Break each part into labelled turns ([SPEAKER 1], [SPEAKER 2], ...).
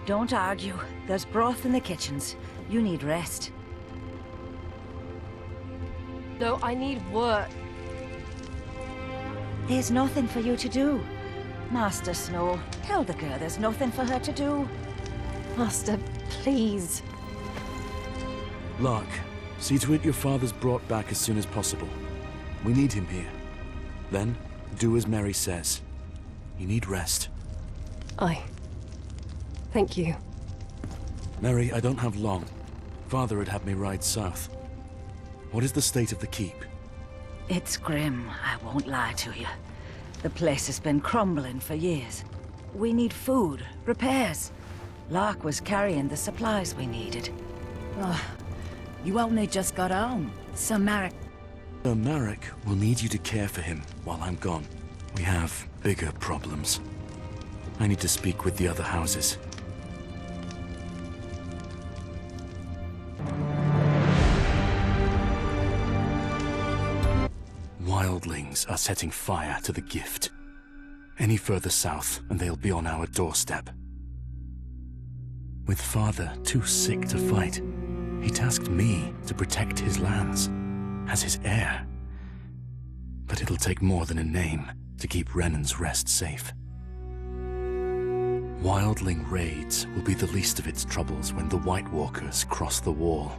[SPEAKER 1] Don't argue. There's broth in the kitchens. You need rest.
[SPEAKER 2] No, I need work.
[SPEAKER 1] There's nothing for you to do. Master Snow, tell the girl there's nothing for her to do.
[SPEAKER 2] Master, please.
[SPEAKER 3] Lark, see to it your father's brought back as soon as possible. We need him here. Then, do as Mary says. You need rest.
[SPEAKER 2] Aye. Thank you.
[SPEAKER 3] Mary, I don't have long. Father had had me ride south. What is the state of the keep?
[SPEAKER 1] It's grim, I won't lie to you. The place has been crumbling for years. We need food, repairs. Lark was carrying the supplies we needed.
[SPEAKER 4] Oh, you only just got home. Sir Marek...
[SPEAKER 3] Sir Marek will need you to care for him while I'm gone. We have bigger problems. I need to speak with the other houses. Wildlings are setting fire to the gift. Any further south, and they'll be on our doorstep. With Father too sick to fight, he tasked me to protect his lands, as his heir. But it'll take more than a name to keep Renan's Rest safe. Wildling raids will be the least of its troubles when the White Walkers cross the wall.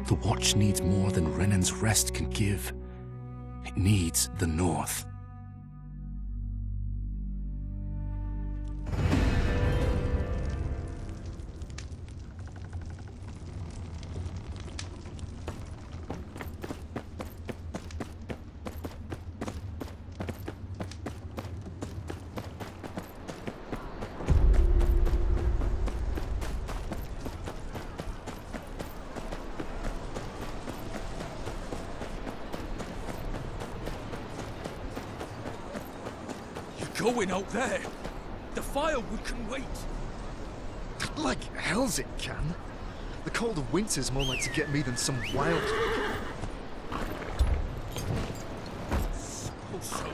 [SPEAKER 3] The Watch needs more than Renan's Rest can give. It needs the North.
[SPEAKER 5] Going out there. The firewood can wait.
[SPEAKER 6] Like hell's it can. The cold of winter's more like to get me than some wild...
[SPEAKER 5] So.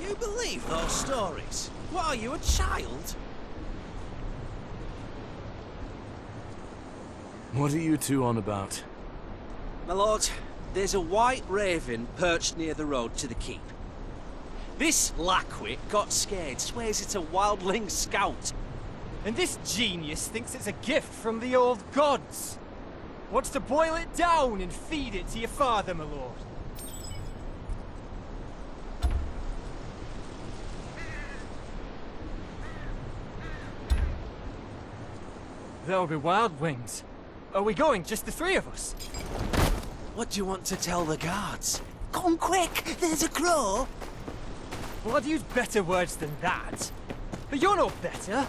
[SPEAKER 7] You believe those stories? What are you, a child?
[SPEAKER 3] What are you two on about?
[SPEAKER 7] My lord, there's a white raven perched near the road to the keep. This lackwit got scared, swears it's a wildling scout.
[SPEAKER 8] And this genius thinks it's a gift from the old gods. Wants to boil it down and feed it to your father, my lord. There'll be wild wings. Are we going, just the three of us?
[SPEAKER 7] What do you want to tell the guards? Come quick, there's a crow!
[SPEAKER 8] Well, I'd use better words than that. But you're no better.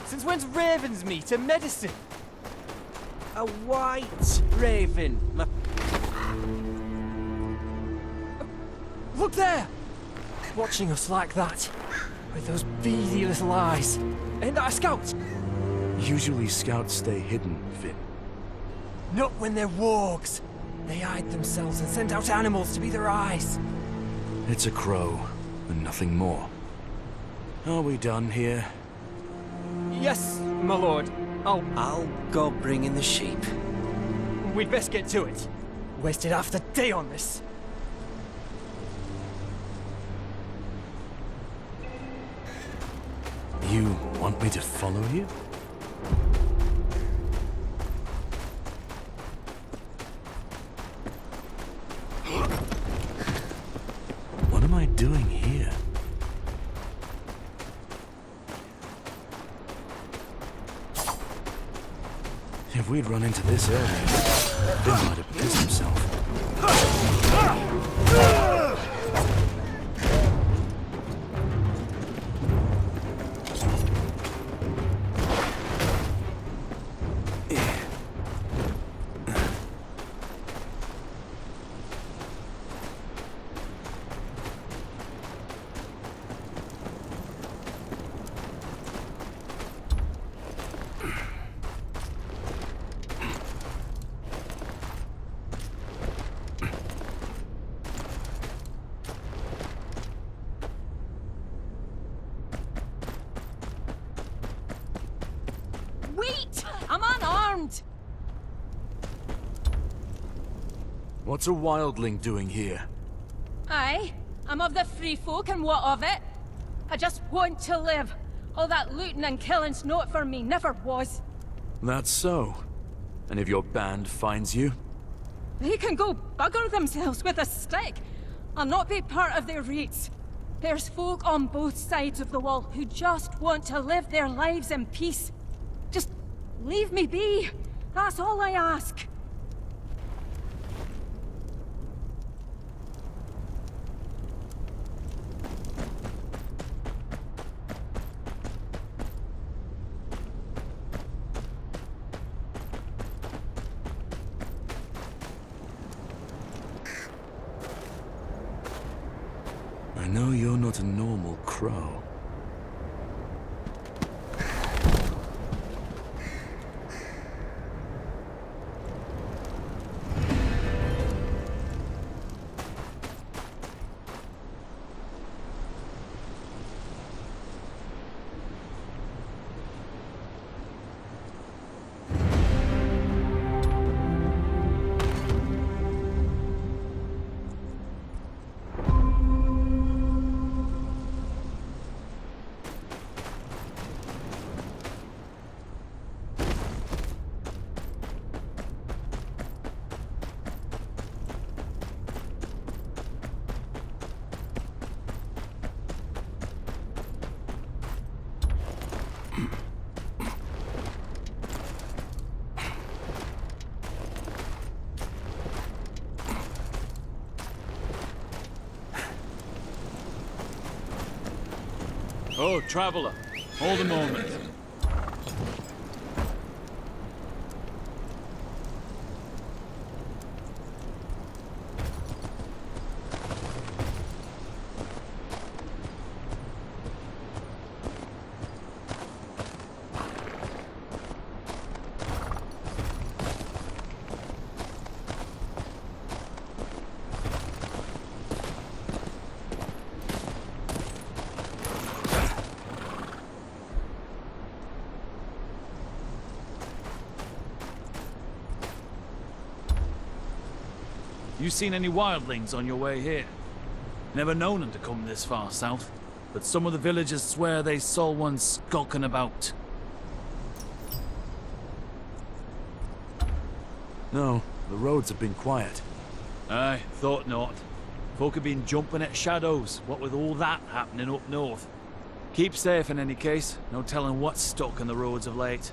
[SPEAKER 8] Since when's ravens meat a medicine?
[SPEAKER 7] A white raven, my...
[SPEAKER 8] Look there! Watching us like that. With those beady little eyes. Ain't that a scout?
[SPEAKER 3] Usually scouts stay hidden, Finn.
[SPEAKER 8] Not when they're wargs. They hide themselves and send out animals to be their eyes.
[SPEAKER 3] It's a crow, and nothing more. Are we done here?
[SPEAKER 8] Yes, my lord.
[SPEAKER 7] I'll go bring in the sheep.
[SPEAKER 8] We'd best get to it. Wasted half the day on this.
[SPEAKER 3] You want me to follow you? What am I doing here? If we'd run into this earlier, Finn might have pissed himself. What's a wildling doing here?
[SPEAKER 9] Aye, I'm of the free folk, and what of it? I just want to live. All that looting and killing's not for me, never was.
[SPEAKER 3] That's so. And if your band finds you?
[SPEAKER 9] They can go bugger themselves with a stick. I'll not be part of their rates. There's folk on both sides of the wall who just want to live their lives in peace. Just leave me be. That's all I ask.
[SPEAKER 3] I know you're not a normal crow.
[SPEAKER 5] Oh, traveler. Hold a moment. You seen any wildlings on your way here? Never known them to come this far south, but some of the villagers swear they saw one skulking about.
[SPEAKER 3] No, the roads have been quiet.
[SPEAKER 5] Aye, thought not. Folk have been jumping at shadows, what with all that happening up north. Keep safe in any case, no telling what's stuck in the roads of late.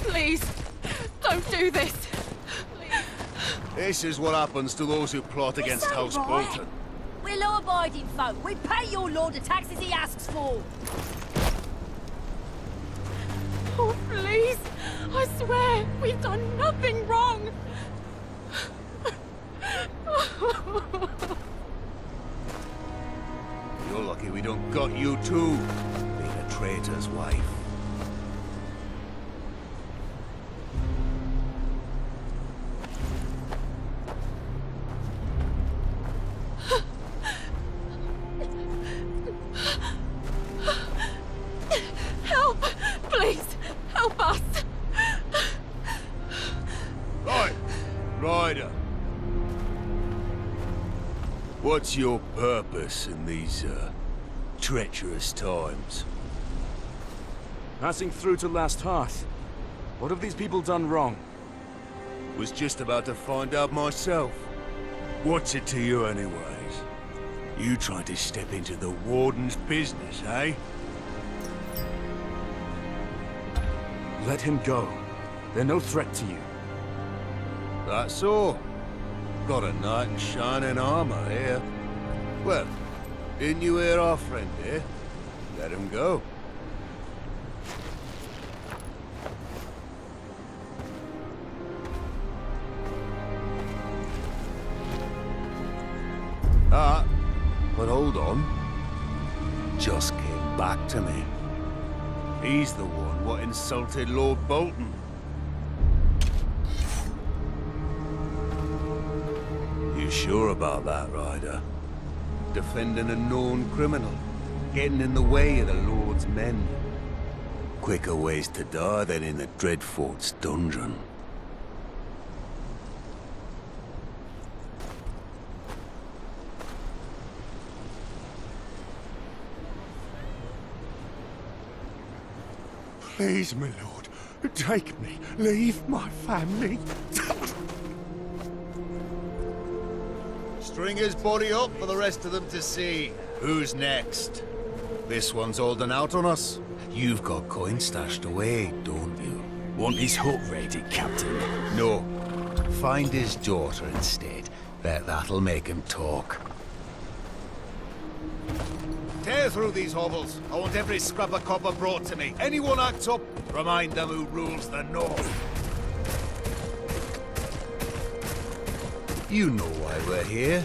[SPEAKER 9] Please, don't do this.
[SPEAKER 10] This is what happens to those who plot against House Bolton.
[SPEAKER 4] We're law-abiding folk. We pay your lord the taxes he asks for.
[SPEAKER 9] Oh, please. I swear, we've done nothing wrong.
[SPEAKER 10] You're lucky we don't got you too, being a traitor's wife.
[SPEAKER 9] Help! Please, help us!
[SPEAKER 10] Right, Ryder. What's your purpose in these, treacherous times?
[SPEAKER 3] Passing through to Last Hearth. What have these people done wrong?
[SPEAKER 10] Was just about to find out myself. What's it to you anyways? You trying to step into the Warden's business, eh?
[SPEAKER 3] Let him go. They're no threat to you.
[SPEAKER 10] That's all. Got a knight in shining armor here. Well, didn't you hear our friend here? Let him go. But hold on. Just came back to me. He's the one what insulted Lord Bolton. You sure about that, Ryder? Defending a known criminal, getting in the way of the Lord's men. Quicker ways to die than in the Dreadfort's dungeon.
[SPEAKER 11] Please, my lord, take me. Leave my family.
[SPEAKER 10] String his body up for the rest of them to see. Who's next? This one's holding out on us. You've got coin stashed away, don't you?
[SPEAKER 11] Want his hut raided, Captain?
[SPEAKER 10] No. Find his daughter instead. That'll make him talk. Tear through these hovels. I want every scrap of copper brought to me. Anyone acts up, remind them who rules the North. You know why we're here.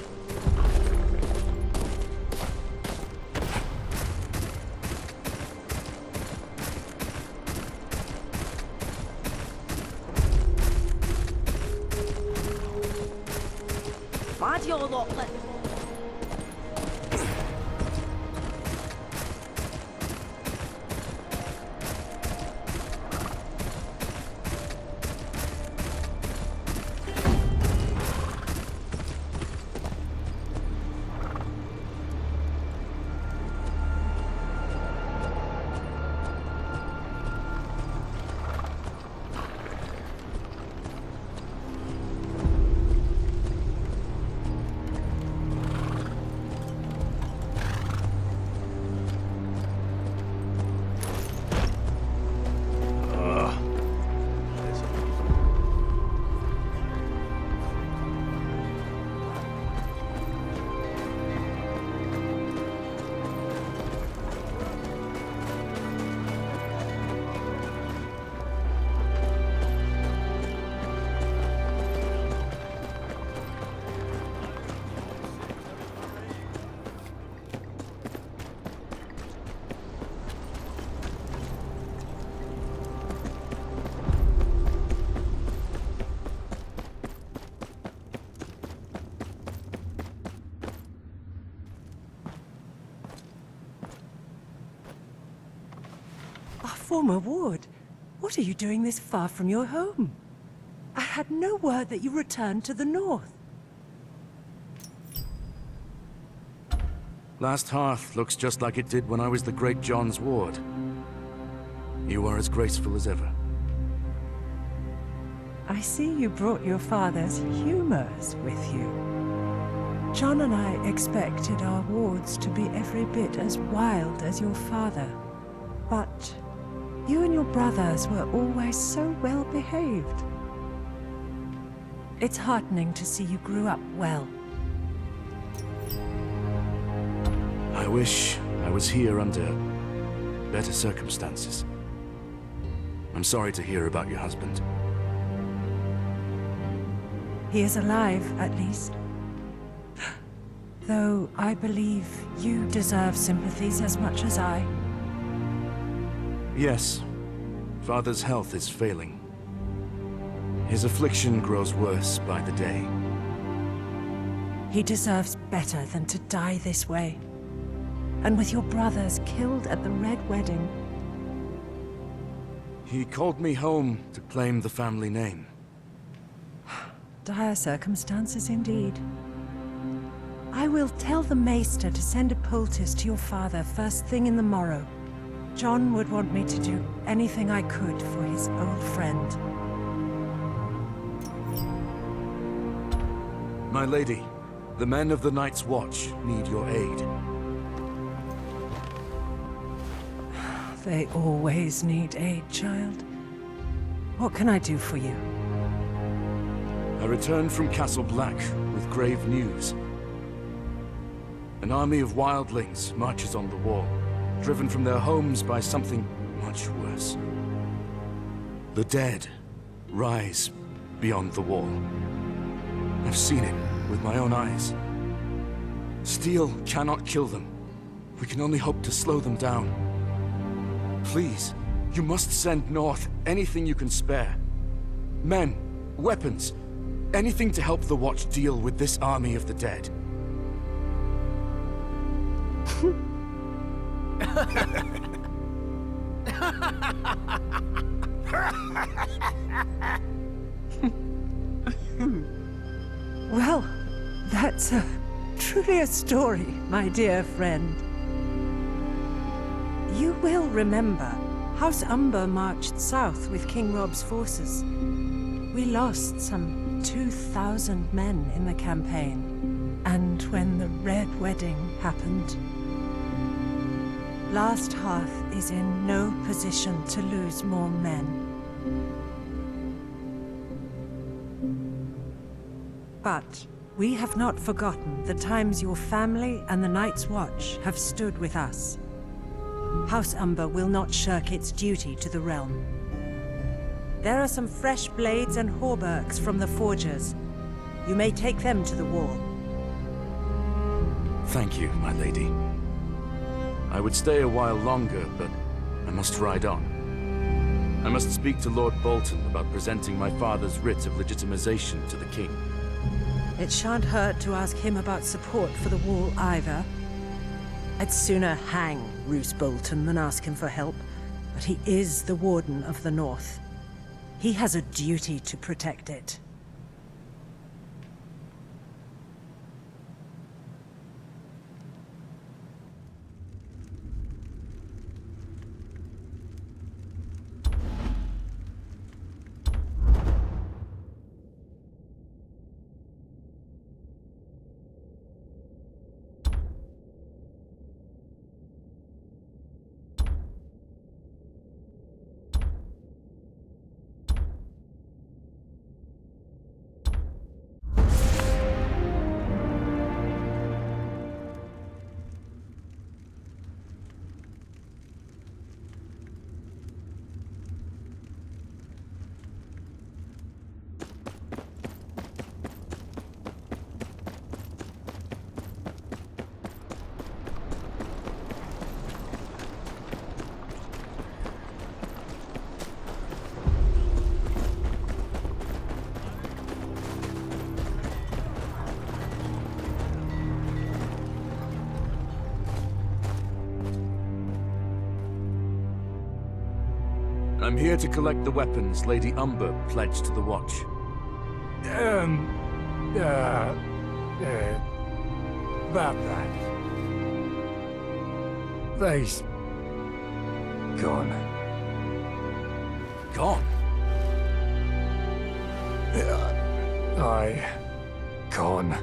[SPEAKER 12] Former ward, what are you doing this far from your home? I had no word that you returned to the north.
[SPEAKER 3] Last hearth looks just like it did when I was the Great John's ward. You are as graceful as ever.
[SPEAKER 12] I see you brought your father's humors with you. John and I expected our wards to be every bit as wild as your father. But you and your brothers were always so well behaved. It's heartening to see you grew up well.
[SPEAKER 3] I wish I was here under better circumstances. I'm sorry to hear about your husband.
[SPEAKER 12] He is alive, at least. Though I believe you deserve sympathies as much as I.
[SPEAKER 3] Yes. Father's health is failing. His affliction grows worse by the day.
[SPEAKER 12] He deserves better than to die this way. And with your brothers killed at the Red Wedding.
[SPEAKER 3] He called me home to claim the family name.
[SPEAKER 12] Dire circumstances indeed. I will tell the Maester to send a poultice to your father first thing in the morrow. John would want me to do anything I could for his old friend.
[SPEAKER 3] My lady, the men of the Night's Watch need your aid.
[SPEAKER 12] They always need aid, child. What can I do for you?
[SPEAKER 3] I returned from Castle Black with grave news. An army of wildlings marches on the wall, driven from their homes by something much worse. The dead rise beyond the wall. I've seen it with my own eyes. Steel cannot kill them. We can only hope to slow them down. Please, you must send north anything you can spare. Men, weapons, anything to help the Watch deal with this army of the dead.
[SPEAKER 12] Well, that's truly a story, my dear friend. You will remember, House Umber marched south with King Rob's forces. We lost some 2,000 men in the campaign. And when the Red Wedding happened, Last Hearth is in no position to lose more men. But we have not forgotten the times your family and the Night's Watch have stood with us. House Umber will not shirk its duty to the realm. There are some fresh blades and hauberks from the forgers. You may take them to the wall.
[SPEAKER 3] Thank you, my lady. I would stay a while longer, but I must ride on. I must speak to Lord Bolton about presenting my father's writ of legitimization to the king.
[SPEAKER 12] It shan't hurt to ask him about support for the wall either. I'd sooner hang Roose Bolton than ask him for help, but he is the Warden of the North. He has a duty to protect it.
[SPEAKER 3] I'm here to collect the weapons Lady Umber pledged to the Watch.
[SPEAKER 11] About that. They's gone.
[SPEAKER 3] Gone?
[SPEAKER 11] Gone.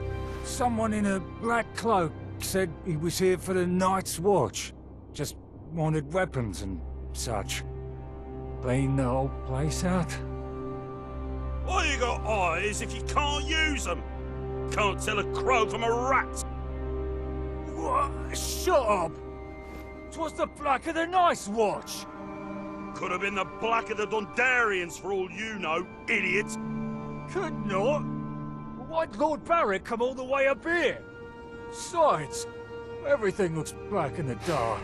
[SPEAKER 11] Someone in a black cloak said he was here for the Night's Watch. Just wanted weapons and such. Clean the whole place out.
[SPEAKER 13] Why you got eyes if you can't use them? Can't tell a crow from a rat.
[SPEAKER 11] What? Shut up! 'Twas the Black of the Night's Watch!
[SPEAKER 13] Could have been the Black of the Dundarians for all you know, idiot!
[SPEAKER 11] Could not? Why'd Lord Barrick come all the way up here? Besides, everything looks black in the dark.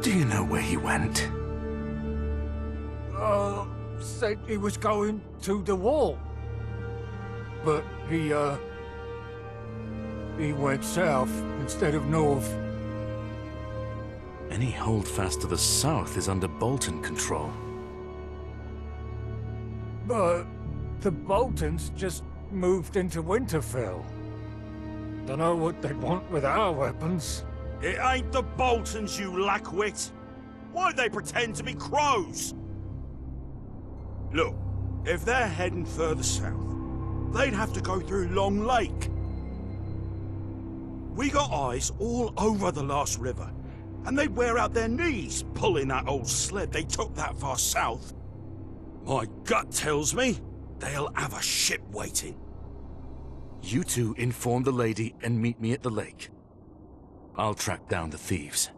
[SPEAKER 3] Do you know where he went?
[SPEAKER 11] Said he was going to the wall. But he went south instead of north.
[SPEAKER 3] Any holdfast to the south is under Bolton control.
[SPEAKER 11] But the Boltons just moved into Winterfell. Dunno what they'd want with our weapons.
[SPEAKER 13] It ain't the Boltons, you lackwit. Why'd they pretend to be crows? Look, if they're heading further south, they'd have to go through Long Lake. We got eyes all over the last river, and they'd wear out their knees pulling that old sled they took that far south. My gut tells me they'll have a ship waiting.
[SPEAKER 3] You two inform the lady and meet me at the lake. I'll track down the thieves.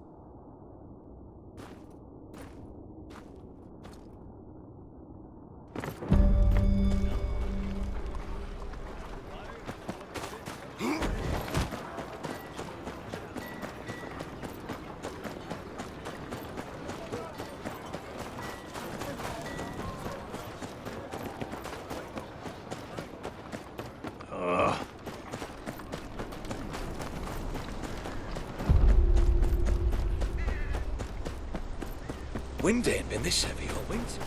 [SPEAKER 14] Wind ain't been this heavy all winter.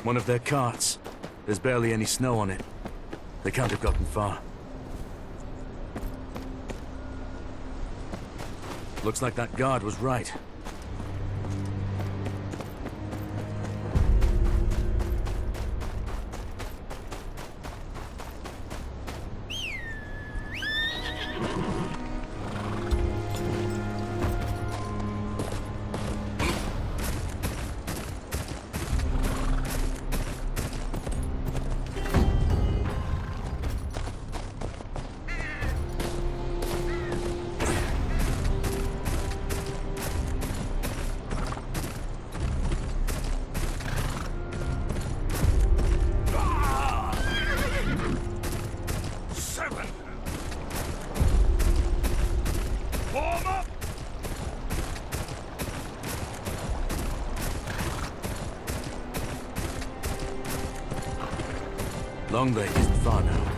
[SPEAKER 3] One of their carts. There's barely any snow on it. They can't have gotten far. Looks like that guard was right. Long Lake isn't far now.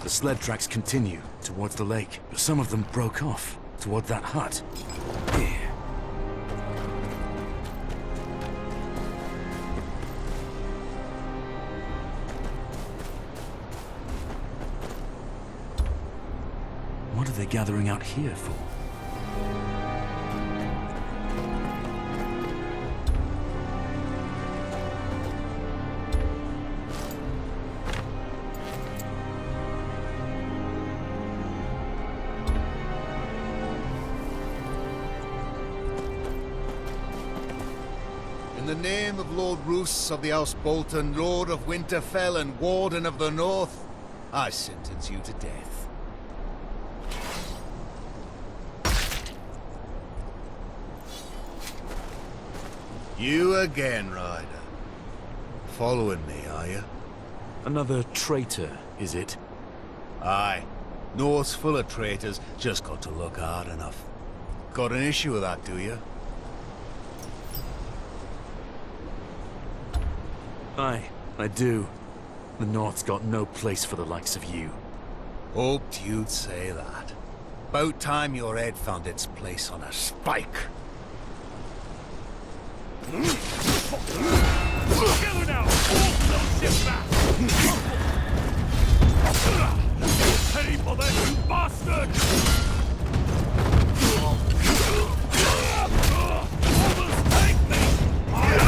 [SPEAKER 3] The sled tracks continue towards the lake, but some of them broke off toward that hut. Here. What are they gathering out here for?
[SPEAKER 10] In the name of Lord Roos of the House Bolton, Lord of Winterfell and Warden of the North, I sentence you to death. You again, Ryder. Following me, are you?
[SPEAKER 3] Another traitor, is it?
[SPEAKER 10] Aye. North's full of traitors, just got to look hard enough. Got an issue with that, do you?
[SPEAKER 3] Aye, I do. The North's got no place for the likes of you.
[SPEAKER 10] Hoped you'd say that. About time your head found its place on a spike.
[SPEAKER 13] Together now! All ship back! Pay for that, you bastard! Almost take me! I am!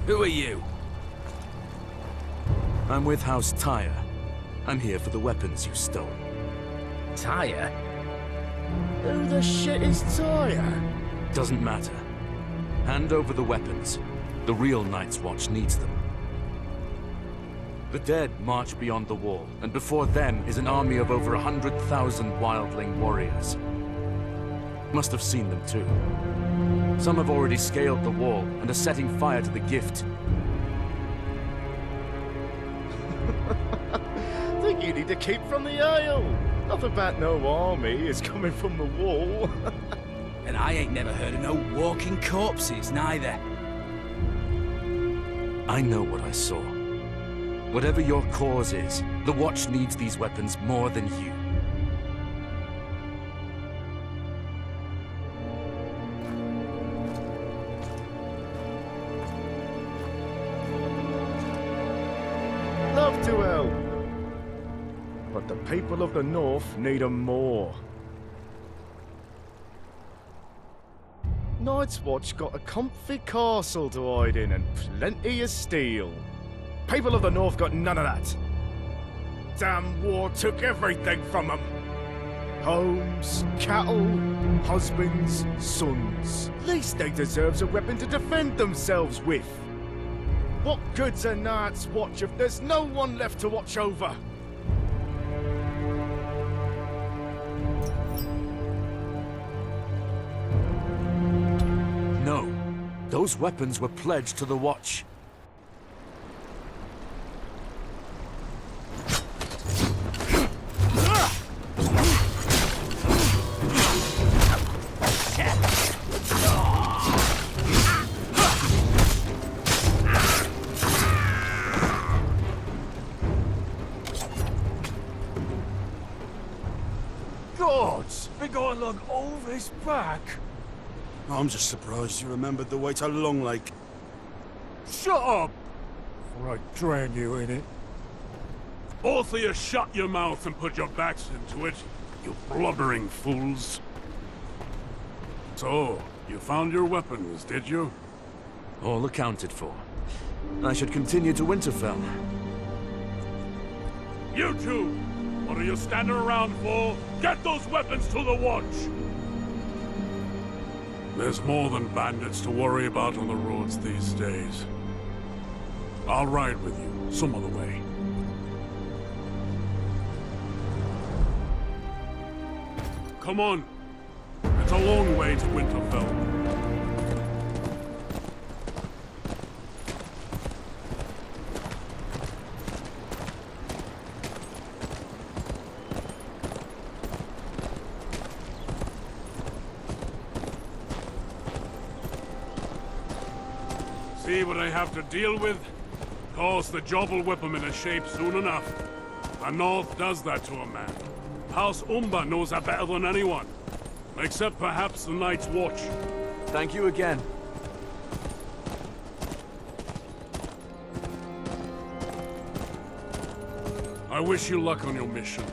[SPEAKER 5] Who are you?
[SPEAKER 3] I'm with House Tyre. I'm here for the weapons you stole.
[SPEAKER 14] Tyre? Who the shit is Tyre?
[SPEAKER 3] Doesn't matter. Hand over the weapons. The real Night's Watch needs them. The dead march beyond the wall, and before them is an army of over 100,000 wildling warriors. Must have seen them too. Some have already scaled the wall and are setting fire to the gift.
[SPEAKER 14] Think you need to keep from the Isle. Nothing about no army is coming from the wall.
[SPEAKER 8] And I ain't never heard of no walking corpses, neither.
[SPEAKER 3] I know what I saw. Whatever your cause is, the Watch needs these weapons more than you.
[SPEAKER 14] Love to help. But the people of the North need 'em more. Night's Watch got a comfy castle to hide in and plenty of steel. People of the North got none of that. Damn war took everything from them. Homes, cattle, husbands, sons. Least they deserves a weapon to defend themselves with. What good's a Night's Watch if there's no one left to watch over?
[SPEAKER 3] No. Those weapons were pledged to the Watch.
[SPEAKER 11] Gods! We gotta look over his back.
[SPEAKER 13] I'm just surprised you remembered the way to Long Lake.
[SPEAKER 11] Shut up! Or I drown you in it.
[SPEAKER 15] Both of you shut your mouth and put your backs into it, you blubbering fools. So, you found your weapons, did you?
[SPEAKER 3] All accounted for. I should continue to Winterfell.
[SPEAKER 15] You two! What are you standing around for? Get those weapons to the Watch! There's more than bandits to worry about on the roads these days. I'll ride with you, some other way. Come on. It's a long way to Winterfell. See what I have to deal with? Of course, the job will whip him into shape soon enough. The North does that to a man. House Umber knows that better than anyone. Except perhaps the Night's Watch.
[SPEAKER 3] Thank you again.
[SPEAKER 15] I wish you luck on your mission.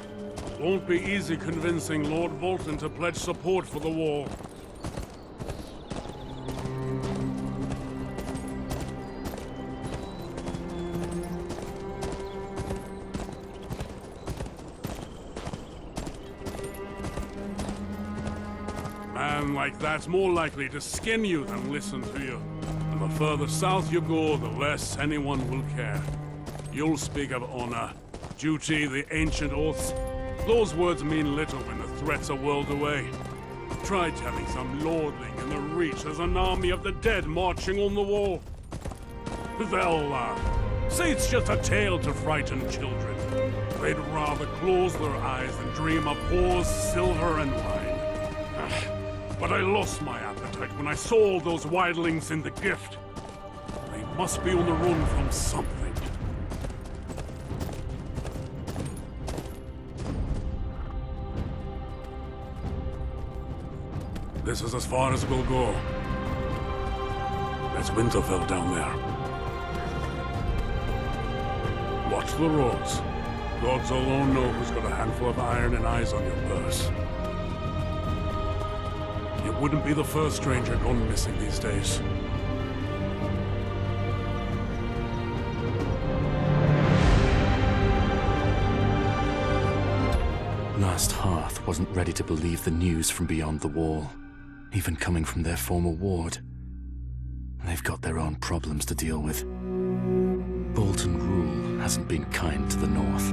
[SPEAKER 15] Won't be easy convincing Lord Bolton to pledge support for the war. Like that's more likely to skin you than listen to you. And the further south you go, the less anyone will care. You'll speak of honor, duty, the ancient oaths. Those words mean little when the threats are whirled away. Try telling some lordling in the Reach there's an army of the dead marching on the wall. They'll laugh. Say it's just a tale to frighten children. They'd rather close their eyes than dream of wars, silver, and wine. But I lost my appetite when I saw all those wildlings in the gift. They must be on the run from something. This is as far as we'll go. There's Winterfell down there. Watch the roads. Gods alone know who's got a handful of iron and eyes on your purse. You wouldn't be the first stranger gone missing these days.
[SPEAKER 3] Last Hearth wasn't ready to believe the news from beyond the wall, even coming from their former ward. They've got their own problems to deal with. Bolton Rule hasn't been kind to the north.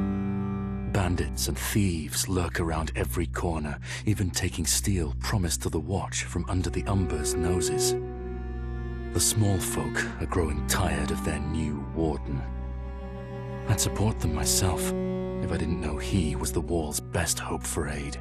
[SPEAKER 3] Bandits and thieves lurk around every corner, even taking steel promised to the Watch from under the Umber's noses. The small folk are growing tired of their new warden. I'd support them myself if I didn't know he was the Wall's best hope for aid.